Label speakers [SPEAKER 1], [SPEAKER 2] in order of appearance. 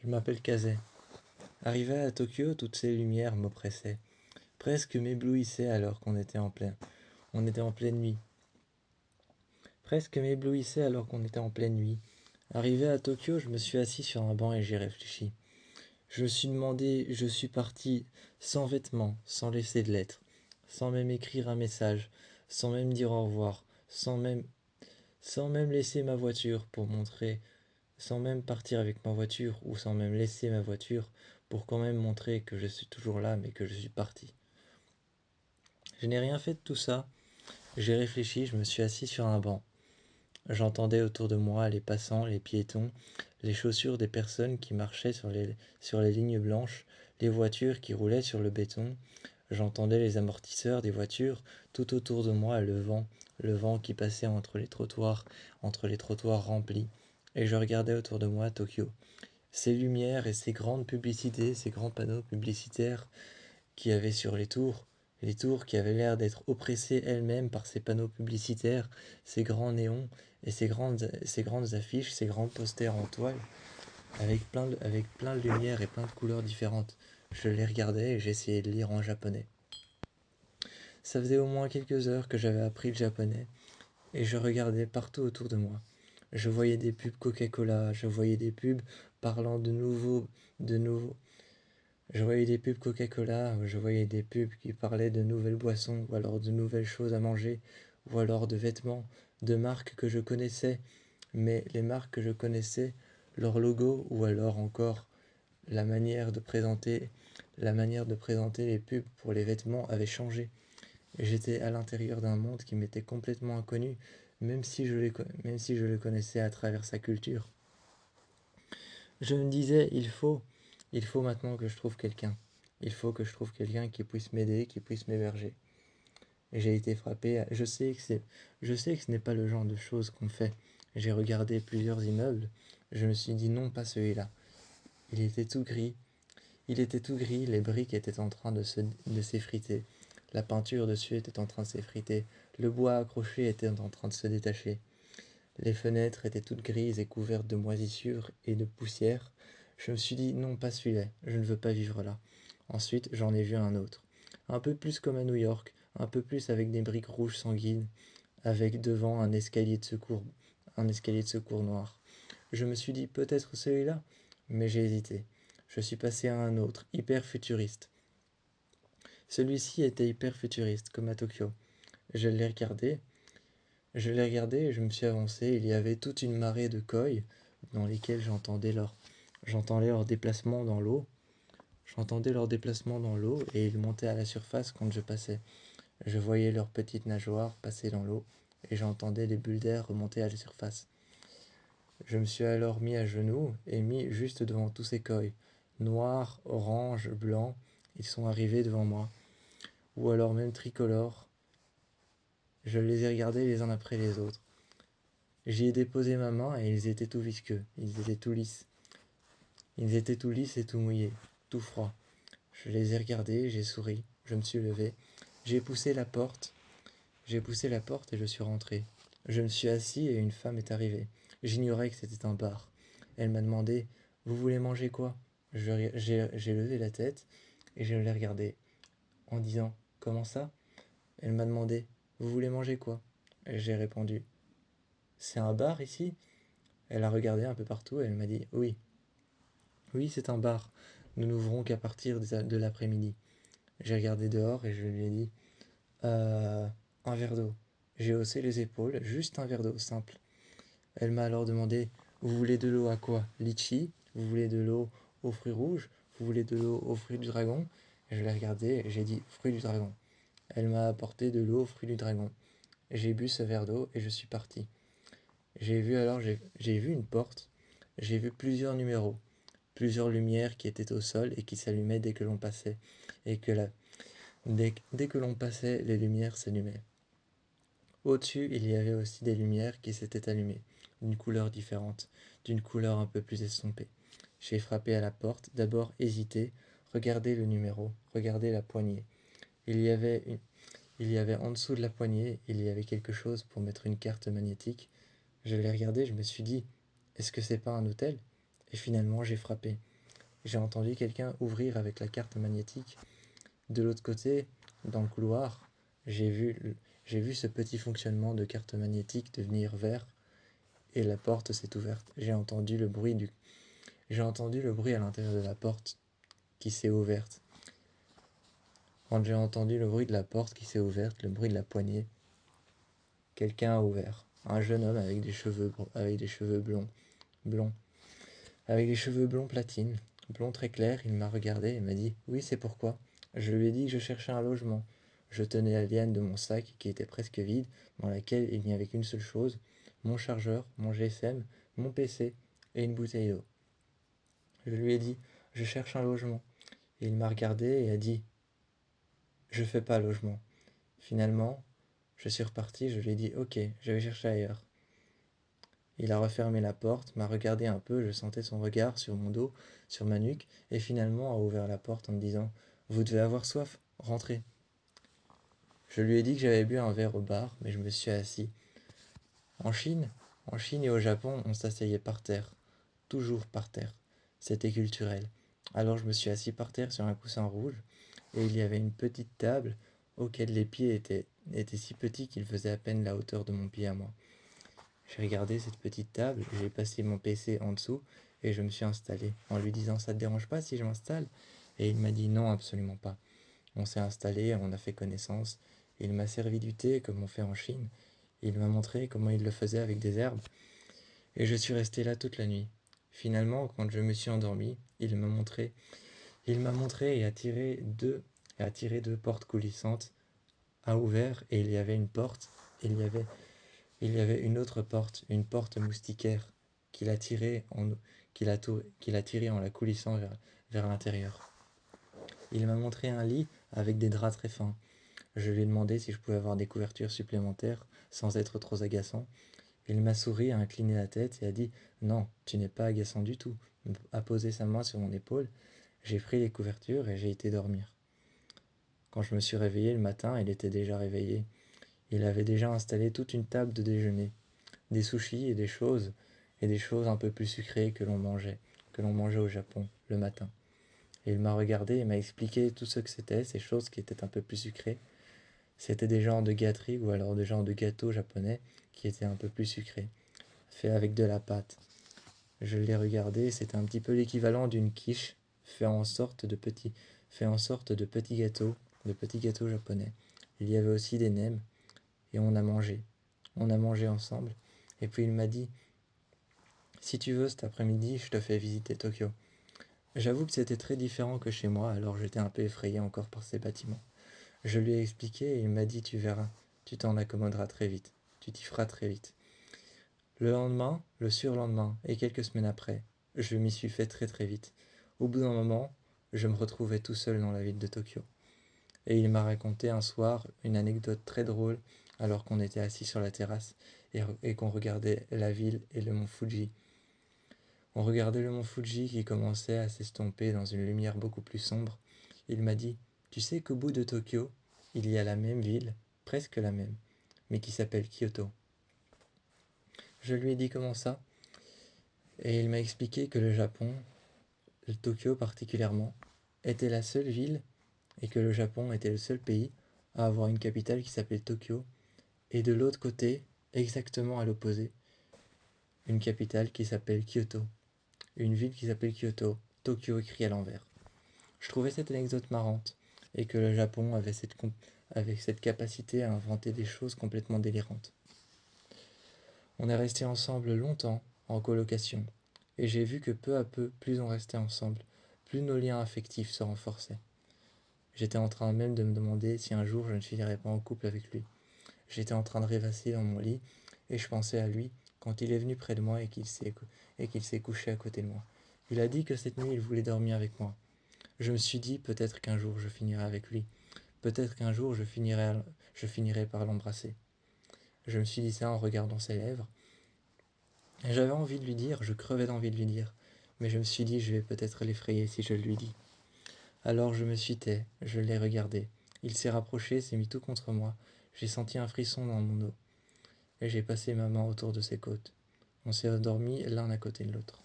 [SPEAKER 1] Je m'appelle Kazé. Arrivé à Tokyo, toutes ces lumières m'oppressaient, presque m'éblouissaient alors on était en pleine nuit. Presque m'éblouissaient alors qu'on était en pleine nuit. Arrivé à Tokyo, je me suis assis sur un banc et j'ai réfléchi. Je me suis demandé, je suis parti sans vêtements, sans laisser de lettres, sans même écrire un message, sans même dire au revoir, sans même laisser ma voiture pour montrer, sans même partir avec ma voiture ou sans même laisser ma voiture pour quand même montrer que je suis toujours là mais que je suis parti. Je n'ai rien fait de tout ça. J'ai réfléchi, je me suis assis sur un banc. J'entendais autour de moi les passants, les piétons, les chaussures des personnes qui marchaient sur les lignes blanches, les voitures qui roulaient sur le béton. J'entendais les amortisseurs des voitures tout autour de moi, le vent qui passait entre les trottoirs remplis. Et je regardais autour de moi Tokyo. Ces lumières et ces grandes publicités, ces grands panneaux publicitaires qu'il y avait sur les tours qui avaient l'air d'être oppressées elles-mêmes par ces panneaux publicitaires, ces grands néons et ces grandes affiches, ces grands posters en toile, avec plein de lumières et plein de couleurs différentes. Je les regardais et j'essayais de lire en japonais. Ça faisait au moins quelques heures que j'avais appris le japonais et je regardais partout autour de moi. Je voyais des pubs Coca-Cola, je voyais des pubs parlant de nouveaux, je voyais des pubs Coca-Cola, je voyais des pubs qui parlaient de nouvelles boissons, ou alors de nouvelles choses à manger, ou alors de vêtements, de marques que je connaissais, mais les marques que je connaissais, leur logo, ou alors encore la manière de présenter, la manière de présenter les pubs pour les vêtements avait changé. Et j'étais à l'intérieur d'un monde qui m'était complètement inconnu, même si je le connaissais à travers sa culture. Je me disais, il faut maintenant que je trouve quelqu'un. Il faut que je trouve quelqu'un qui puisse m'aider, qui puisse m'héberger. Et j'ai été frappé. Je sais que ce n'est pas le genre de choses qu'on fait. J'ai regardé plusieurs immeubles. Je me suis dit non, pas celui-là. Il était tout gris. Il était tout gris. Les briques étaient en train de s'effriter. La peinture dessus était en train de s'effriter. Le bois accroché était en train de se détacher. Les fenêtres étaient toutes grises et couvertes de moisissures et de poussière. Je me suis dit non, pas celui-là, je ne veux pas vivre là. Ensuite, j'en ai vu un autre. Un peu plus comme à New York, un peu plus avec des briques rouges sanguines, avec devant un escalier de secours noir. Je me suis dit peut-être celui-là, mais j'ai hésité. Je suis passé à un autre, hyper futuriste. Celui-ci était hyper futuriste, comme à Tokyo. Je l'ai regardé, je l'ai regardé et je me suis avancé. Il y avait toute une marée de koi dans lesquels j'entendais leur déplacement dans l'eau. J'entendais leur déplacement dans l'eau et ils montaient à la surface quand je passais. Je voyais leurs petites nageoires passer dans l'eau et j'entendais les bulles d'air remonter à la surface. Je me suis alors mis à genoux et mis juste devant tous ces koi. Noirs, orange, blancs, ils sont arrivés devant moi. Ou alors même tricolores. Je les ai regardés les uns après les autres. J'y ai déposé ma main et ils étaient tout visqueux, ils étaient tout lisses. Ils étaient tout lisses et tout mouillés, tout froids. Je les ai regardés, j'ai souri, je me suis levé. J'ai poussé la porte, j'ai poussé la porte et je suis rentré. Je me suis assis et une femme est arrivée. J'ignorais que c'était un bar. Elle m'a demandé, vous voulez manger quoi? J'ai levé la tête et je l'ai regardée en disant, comment ça? Elle m'a demandé, vous voulez manger quoi? Et j'ai répondu, c'est un bar ici? Elle a regardé un peu partout et elle m'a dit, oui, oui, c'est un bar. Nous n'ouvrons qu'à partir de l'après-midi. J'ai regardé dehors et je lui ai dit euh, un verre d'eau. J'ai haussé les épaules, juste un verre d'eau simple. Elle m'a alors demandé vous voulez de l'eau à quoi? Litchi? Vous voulez de l'eau aux fruits rouges? Vous voulez de l'eau aux fruits du dragon? Et je l'ai regardé et j'ai dit fruits du dragon. Elle m'a apporté de l'eau aux fruits du dragon. J'ai bu ce verre d'eau et je suis parti. J'ai vu une porte, j'ai vu plusieurs numéros, plusieurs lumières qui étaient au sol et qui s'allumaient dès que l'on passait, et que la, dès que l'on passait, les lumières s'allumaient. Au-dessus, il y avait aussi des lumières qui s'étaient allumées, d'une couleur différente, d'une couleur un peu plus estompée. J'ai frappé à la porte, d'abord hésité, regardé le numéro, regardé la poignée. Il y avait une- il y avait en dessous de la poignée, il y avait quelque chose pour mettre une carte magnétique. Je l'ai regardé, je me suis dit, est-ce que c'est pas un hôtel? Et finalement, j'ai frappé. J'ai entendu quelqu'un ouvrir avec la carte magnétique. De l'autre côté, dans le couloir, j'ai vu, j'ai vu ce petit fonctionnement de carte magnétique devenir vert et la porte s'est ouverte. J'ai entendu le bruit à l'intérieur de la porte qui s'est ouverte. Quand j'ai entendu le bruit de la porte qui s'est ouverte, le bruit de la poignée, quelqu'un a ouvert. Un jeune homme avec des cheveux blonds, avec des cheveux blonds platine, blond très clair, il m'a regardé et m'a dit: «Oui, c'est pourquoi?» Je lui ai dit que je cherchais un logement. Je tenais la liane de mon sac, qui était presque vide, dans laquelle il n'y avait qu'une seule chose: mon chargeur, mon GSM, mon PC et une bouteille d'eau. Je lui ai dit: «Je cherche un logement». Et il m'a regardé et a dit: «Je fais pas logement». Finalement, je suis reparti, je lui ai dit: «Ok, je vais chercher ailleurs». Il a refermé la porte, m'a regardé un peu, je sentais son regard sur mon dos, sur ma nuque, et finalement a ouvert la porte en me disant: «Vous devez avoir soif, rentrez». Je lui ai dit que j'avais bu un verre au bar, mais je me suis assis. En Chine, en Chine et au Japon, on s'asseyait par terre, toujours par terre. C'était culturel. Alors je me suis assis par terre sur un coussin rouge, et il y avait une petite table auquel les pieds étaient si petits qu'ils faisaient à peine la hauteur de mon pied à moi. J'ai regardé cette petite table, j'ai passé mon PC en dessous et je me suis installé en lui disant: «Ça te dérange pas si je m'installe?» Et il m'a dit: «Non, absolument pas». On s'est installé, on a fait connaissance. Il m'a servi du thé comme on fait en Chine. Il m'a montré comment il le faisait avec des herbes et je suis resté là toute la nuit. Finalement, quand je me suis endormi, il m'a montré et a tiré deux portes coulissantes, a ouvert et il y avait une porte, il y avait il y avait une autre porte, une porte moustiquaire, qu'il a tirée en, qu'il a tirée en la coulissant vers l'intérieur. Il m'a montré un lit avec des draps très fins. Je lui ai demandé si je pouvais avoir des couvertures supplémentaires sans être trop agaçant. Il m'a souri, a incliné la tête et a dit: «Non, tu n'es pas agaçant du tout», a posé sa main sur mon épaule. J'ai pris les couvertures et j'ai été dormir. Quand je me suis réveillé le matin, il était déjà réveillé. Il avait déjà installé toute une table de déjeuner, des sushis et des choses un peu plus sucrées que l'on mangeait au Japon le matin. Et il m'a regardé et m'a expliqué tout ce que c'était, ces choses qui étaient un peu plus sucrées. C'était des genres de gâteries ou alors des genres de gâteaux japonais qui étaient un peu plus sucrés, faits avec de la pâte. Je l'ai regardé, c'était un petit peu l'équivalent d'une quiche, fait en sorte de petits gâteaux japonais. Il y avait aussi des nems et on a mangé. On a mangé ensemble. Et puis il m'a dit: «Si tu veux, cet après-midi, je te fais visiter Tokyo». J'avoue que c'était très différent que chez moi, alors j'étais un peu effrayé encore par ces bâtiments. Je lui ai expliqué et il m'a dit: «Tu verras, tu t'en accommoderas très vite, tu t'y feras très vite». Le lendemain, le surlendemain et quelques semaines après, je m'y suis fait très très vite. Au bout d'un moment, je me retrouvais tout seul dans la ville de Tokyo. Et il m'a raconté un soir une anecdote très drôle alors qu'on était assis sur la terrasse et qu'on regardait la ville et le mont Fuji. On regardait le mont Fuji qui commençait à s'estomper dans une lumière beaucoup plus sombre. Il m'a dit: «Tu sais qu'au bout de Tokyo, il y a la même ville, presque la même, mais qui s'appelle Kyoto». Je lui ai dit: «Comment ça?» Et il m'a expliqué que le Japon, Tokyo particulièrement, était la seule ville et que le Japon était le seul pays à avoir une capitale qui s'appelait Tokyo, et de l'autre côté, exactement à l'opposé, une capitale qui s'appelle Kyoto, une ville qui s'appelle Kyoto, Tokyo écrit à l'envers. Je trouvais cette anecdote marrante, et que le Japon avait cette capacité à inventer des choses complètement délirantes. On est resté ensemble longtemps, en colocation, et j'ai vu que peu à peu, plus on restait ensemble, plus nos liens affectifs se renforçaient. J'étais en train même de me demander si un jour je ne finirais pas en couple avec lui. J'étais en train de rêvasser dans mon lit, et je pensais à lui quand il est venu près de moi et qu'il s'est couché à côté de moi. Il a dit que cette nuit il voulait dormir avec moi. Je me suis dit peut-être qu'un jour je finirai avec lui. Peut-être qu'un jour je finirai par l'embrasser. Je me suis dit ça en regardant ses lèvres. Et j'avais envie de lui dire, je crevais d'envie de lui dire. Mais je me suis dit, je vais peut-être l'effrayer si je lui dis. Alors je me suis tais, je l'ai regardé. Il s'est rapproché, s'est mis tout contre moi. J'ai senti un frisson dans mon dos. Et j'ai passé ma main autour de ses côtes. On s'est endormis l'un à côté de l'autre.